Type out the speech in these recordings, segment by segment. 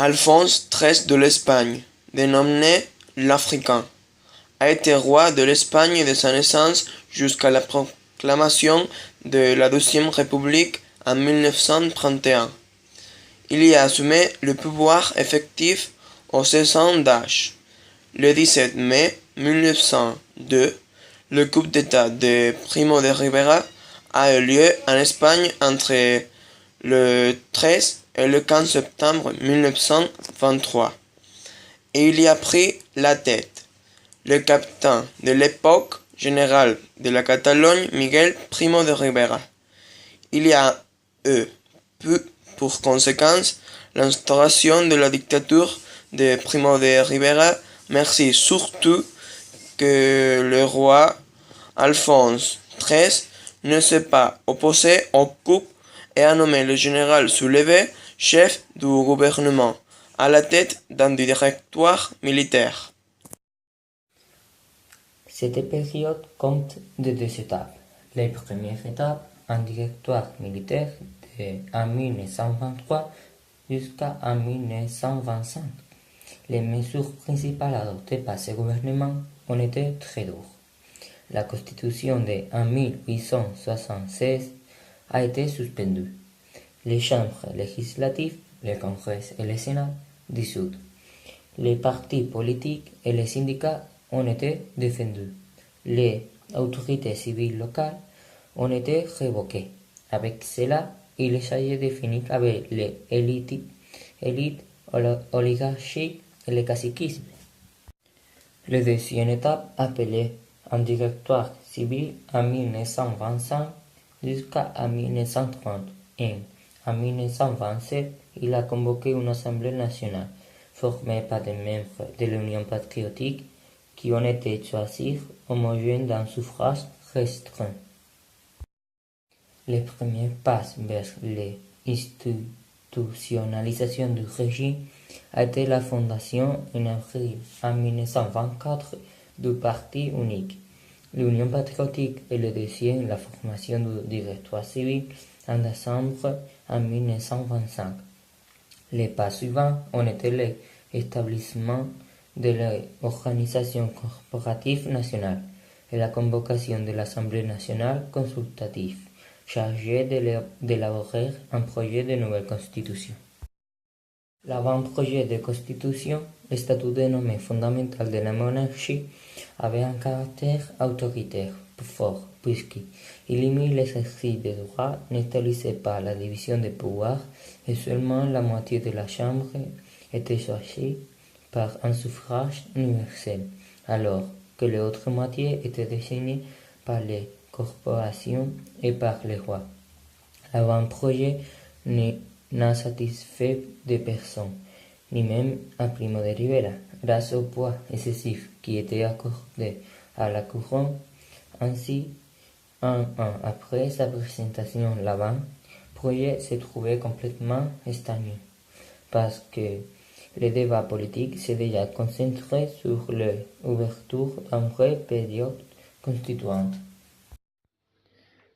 Alphonse XIII de l'Espagne, dénommé l'Africain, a été roi de l'Espagne de sa naissance jusqu'à la proclamation de la Deuxième République en 1931. Il y a assumé le pouvoir effectif aux 16 ans d'âge. Le 17 mai 1902, le coup d'État de Primo de Rivera a eu lieu en Espagne entre le 13 et le 15 septembre 1923. Et il y a pris la tête le capitaine de l'époque, général de la Catalogne, Miguel Primo de Rivera. Il y a eu pour conséquence l'instauration de la dictature de Primo de Rivera. Merci surtout que le roi Alphonse XIII ne s'est pas opposé au coup et a nommé le général Soulevé chef du gouvernement, à la tête d'un directoire militaire. Cette période compte de deux étapes. La première étape, un directoire militaire de 1923 jusqu'à 1925. Les mesures principales adoptées par ce gouvernement ont été très dures. La Constitution de 1876 a été suspendue. Les chambres législatives, le Congrès et le Sénat dissous. Les partis politiques et les syndicats ont été défendus. Les autorités civiles locales ont été révoquées. Avec cela, il s'agit de finir avec les élites oligarchiques et le caciquisme. La deuxième étape, appelée un directoire civil en 1925 jusqu'à 1930. Et en 1927, il a convoqué une assemblée nationale formée par des membres de l'Union patriotique qui ont été choisis homogènes d'un suffrage restreint. Les premiers pas vers l'institutionnalisation du régime a été la fondation en avril 1924 du Parti unique, l'Union patriotique, et le deuxième la formation du directoire civil en décembre 1925. Les pas suivants ont été l'établissement de l'organisation corporative nationale et la convocation de l'Assemblée nationale consultative, chargée d'élaborer un projet de nouvelle constitution. L'avant-projet de constitution, le statut dénommé fondamental de la monarchie, avait un caractère autoritaire fort, puisqu'il limite l'exercice des droits, n'établissait pas la division des pouvoirs et seulement la moitié de la Chambre était choisie par un suffrage universel, alors que l'autre moitié était désignée par les corporations et par les rois. L'avant-projet n'a satisfait de personne, ni même à Primo de Rivera, grâce au poids excessif qui était accordé à la couronne. Ainsi, un an après sa présentation, l'avant-projet s'est trouvé complètement stagné, parce que le débat politique s'est déjà concentré sur l'ouverture d'une vraie période constituante.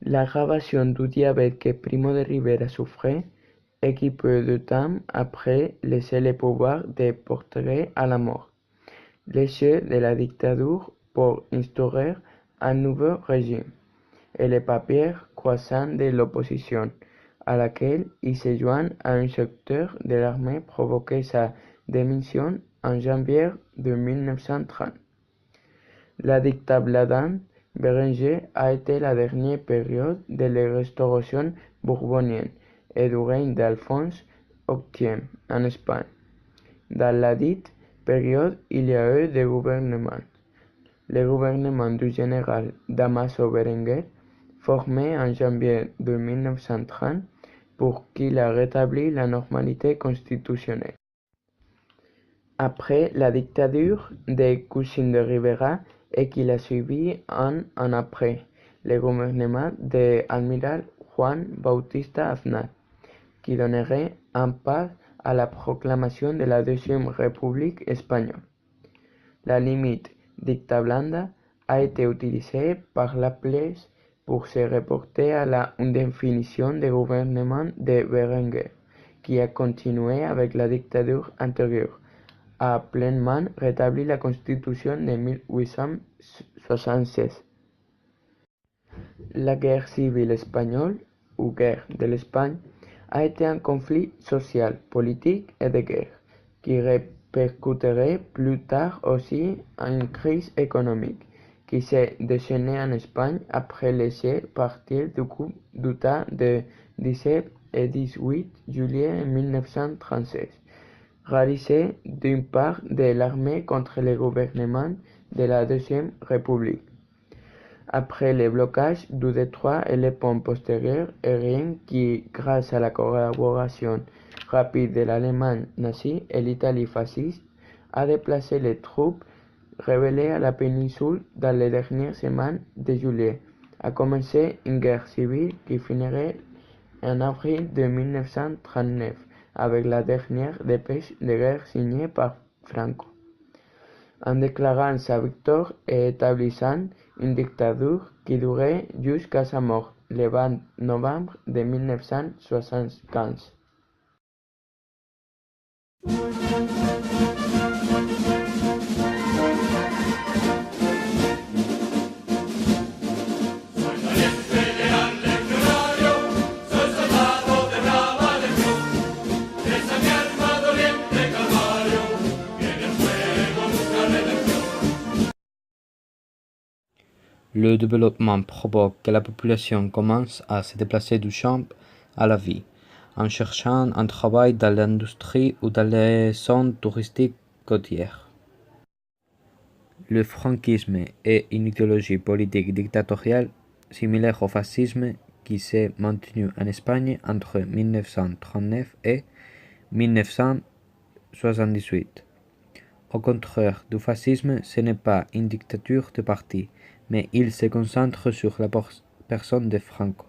L'aggravation du diabète que Primo de Rivera souffrait et qui peu de temps après laissait le pouvoir de porter à la mort. L'échec de la dictature pour instaurer un nouveau régime et les papiers croissants de l'opposition, à laquelle il se joint à un secteur de l'armée provoquait sa démission en janvier de 1930. La dictablade Bérenger a été la dernière période de la restauration bourbonienne et du règne d'Alphonse VIII en Espagne. Dans la dite période, il y a eu deux gouvernements. Le gouvernement du général Damaso Berenguer, formé en janvier de 1930 pour qu'il a rétabli la normalité constitutionnelle. Après la dictature de Cousin de Rivera et qu'il a suivi un an après, le gouvernement de l'amiral Juan Bautista Aznar, qui donnerait un pas à la proclamation de la Deuxième République espagnole. La limite dictablanda a été utilisée par la presse pour se reporter à la définition de gouvernement de Berenguer, qui a continué avec la dictature antérieure, a pleinement rétabli la Constitution de 1876. La guerre civile espagnole, ou guerre de l'Espagne, a été un conflit social, politique et de guerre, qui répercuterait plus tard aussi en une crise économique, qui s'est déchaînée en Espagne après les parties du coup d'État de 17 et 18 juillet 1936, réalisé d'une part de l'armée contre le gouvernement de la Deuxième République. Après le blocage du détroit et les ponts postérieurs aériens qui, grâce à la collaboration rapide de l'Allemagne nazie et l'Italie fasciste, a déplacé les troupes rebelles à la péninsule dans les dernières semaines de juillet, a commencé une guerre civile qui finirait en avril de 1939 avec la dernière dépêche de guerre signée par Franco, en déclarant sa victoire et établissant une dictature qui durait jusqu'à sa mort le 20 novembre de 1975. Le développement provoque que la population commence à se déplacer du champ à la ville, en cherchant un travail dans l'industrie ou dans les zones touristiques côtières. Le franquisme est une idéologie politique dictatoriale similaire au fascisme qui s'est maintenu en Espagne entre 1939 et 1978. Au contraire du fascisme, ce n'est pas une dictature de parti, mais il se concentre sur la personne de Franco.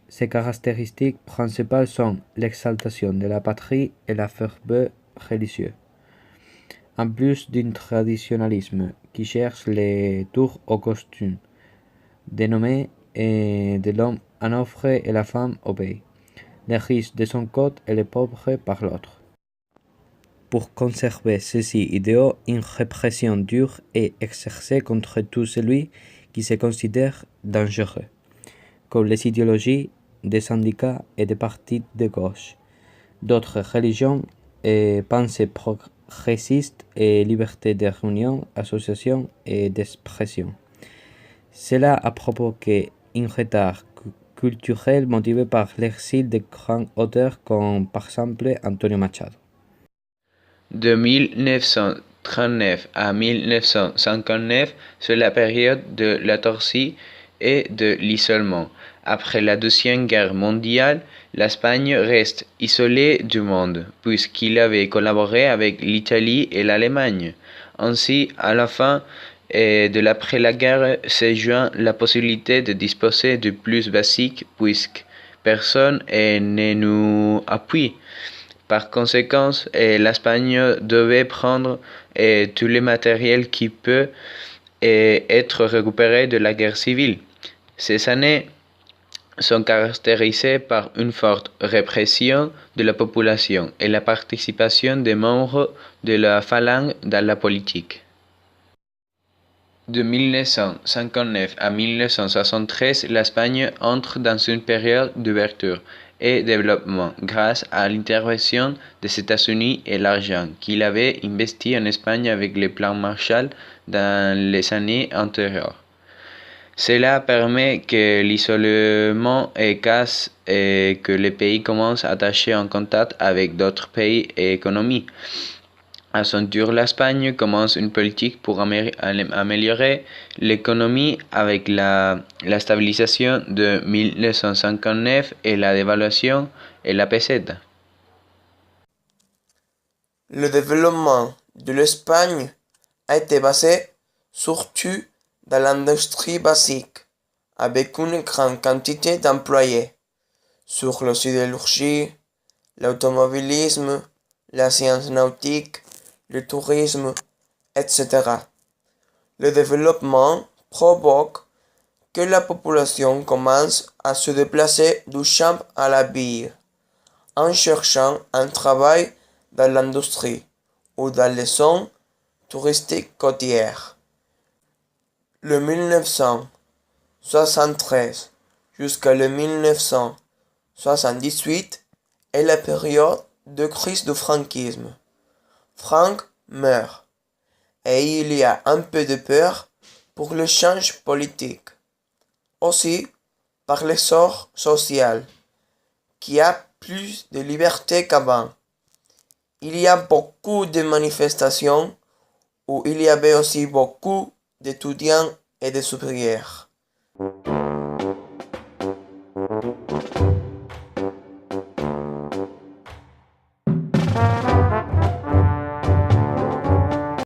Ses caractéristiques principales sont l'exaltation de la patrie et la ferveur religieuse, en plus d'un traditionnalisme qui cherche les tours au costume, dénommé de l'homme en offre et la femme obéit, les riches de son côté et les pauvres par l'autre. Pour conserver ces idéaux, une répression dure est exercée contre tout celui qui se considère dangereux, comme les idéologies des syndicats et des partis de gauche, d'autres religions et pensées progressistes et liberté de réunion, association et d'expression. Cela a provoqué un retard culturel motivé par l'exil de grands auteurs comme par exemple Antonio Machado. De 1939 à 1959, c'est la période de la torpille et de l'isolement. Après la Deuxième Guerre mondiale, l'Espagne reste isolée du monde, puisqu'il avait collaboré avec l'Italie et l'Allemagne. Ainsi, à la fin de l'après-la-guerre, s'est joint la possibilité de disposer du plus basique, puisque personne ne nous appuie. Par conséquent, l'Espagne devait prendre tout le matériel qui peut être récupéré de la guerre civile. Ces années sont caractérisées par une forte répression de la population et la participation des membres de la phalange dans la politique. De 1959 à 1973, l'Espagne entre dans une période d'ouverture et développement grâce à l'intervention des États-Unis et l'argent qu'il avait investi en Espagne avec le plan Marshall dans les années antérieures. Cela permet que l'isolement casse et que les pays commencent à attacher en contact avec d'autres pays et économies. À son tour, l'Espagne commence une politique pour améliorer l'économie avec la stabilisation de 1959 et la dévaluation et la peseta. Le développement de l'Espagne a été basé surtout dans l'industrie basique, avec une grande quantité d'employés, sur la sidérurgie, l'automobilisme, la science nautique, le tourisme, etc. Le développement provoque que la population commence à se déplacer du champ à la ville, en cherchant un travail dans l'industrie ou dans les zones touristiques côtières. Le 1973 jusqu'à le 1978 est la période de crise du franquisme. Franck meurt et il y a un peu de peur pour le change politique. Aussi par l'essor social, qui a plus de liberté qu'avant. Il y a beaucoup de manifestations où il y avait aussi beaucoup d'étudiants et de ouvriers.